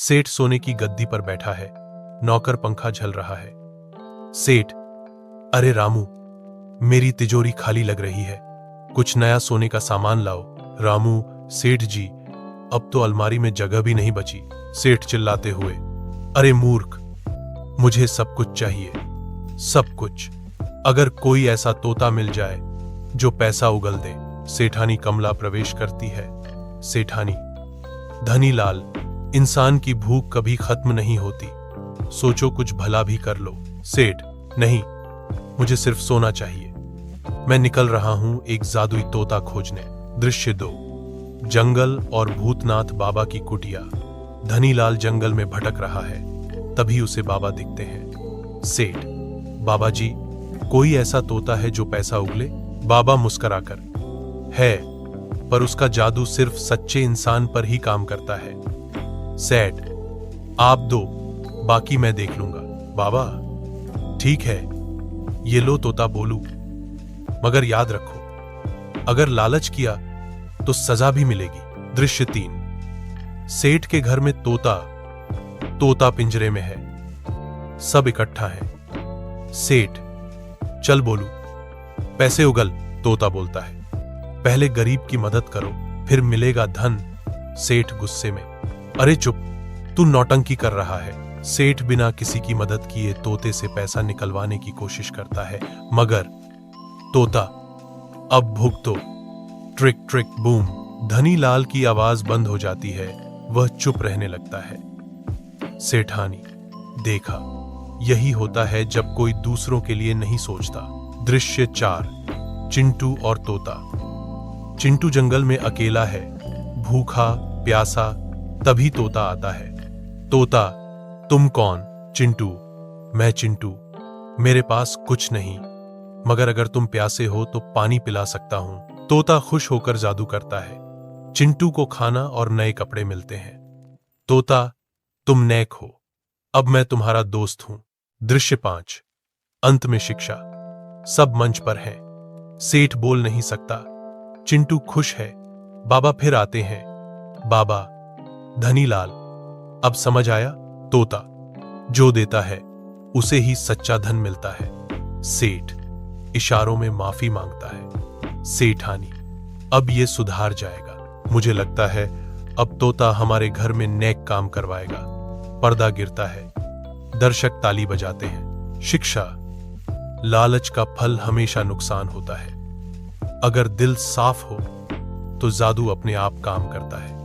सेठ सोने की गद्दी पर बैठा है, नौकर पंखा झल रहा है। सेठ, अरे रामू, मेरी तिजोरी खाली लग रही है, कुछ नया सोने का सामान लाओ। रामू, सेठ जी, अब तो अलमारी में जगह भी नहीं बची। सेठ चिल्लाते हुए, अरे मूर्ख, मुझे सब कुछ चाहिए, सब कुछ। अगर कोई ऐसा तोता मिल जाए जो पैसा उगल दे। सेठानी कमला प्रवेश करती है। सेठानी, धनीलाल, इंसान की भूख कभी खत्म नहीं होती, सोचो कुछ भला भी कर लो। सेठ, नहीं, मुझे सिर्फ सोना चाहिए, मैं निकल रहा हूं एक जादुई तोता खोजने। दृश्य 2, जंगल और भूतनाथ बाबा की कुटिया। धनीलाल जंगल में भटक रहा है, तभी उसे बाबा दिखते हैं। सेठ, बाबा जी, कोई ऐसा तोता है जो पैसा उगले? बाबा मुस्कुराकर, है, पर उसका जादू सिर्फ सच्चे इंसान पर ही काम करता है। सेठ, आप दो, बाकी मैं देख लूंगा। बाबा, ठीक है, ये लो तोता बोलू, मगर याद रखो, अगर लालच किया तो सजा भी मिलेगी। दृश्य 3, सेठ के घर में तोता पिंजरे में है, सब इकट्ठा है। सेठ, चल बोलू, पैसे उगल। तोता बोलता है, पहले गरीब की मदद करो, फिर मिलेगा धन। सेठ गुस्से में, अरे चुप, तू नौटंकी कर रहा है। सेठ बिना किसी की मदद किए तोते से पैसा निकलवाने की कोशिश करता है, मगर तोता, अब भुगतो। Trick trick boom. धनीलाल की आवाज बंद हो जाती है, वह चुप रहने लगता है। सेठानी, देखा, यही होता है जब कोई दूसरों के लिए नहीं सोचता। दृश्य 4, चिंटू और तोता। चिंटू जंगल में अकेला है, भूखा प्यासा। तभी तोता आता है। तोता, तुम कौन? चिंटू, मैं चिंटू, मेरे पास कुछ नहीं, मगर अगर तुम प्यासे हो तो पानी पिला सकता हूं। तोता खुश होकर जादू करता है, चिंटू को खाना और नए कपड़े मिलते हैं। तोता, तुम नेक हो, अब मैं तुम्हारा दोस्त हूं। दृश्य 5, अंत में शिक्षा। सब मंच पर हैं, सेठ बोल नहीं सकता, चिंटू खुश है। बाबा फिर आते हैं। बाबा, धनीलाल, अब समझ आया? तोता, जो देता है उसे ही सच्चा धन मिलता है। सेठ इशारों में माफी मांगता है। सेठानी, अब ये सुधार जाएगा, मुझे लगता है अब तोता हमारे घर में नेक काम करवाएगा। पर्दा गिरता है, दर्शक ताली बजाते हैं। शिक्षा, लालच का फल हमेशा नुकसान होता है, अगर दिल साफ हो तो जादू अपने आप काम करता है।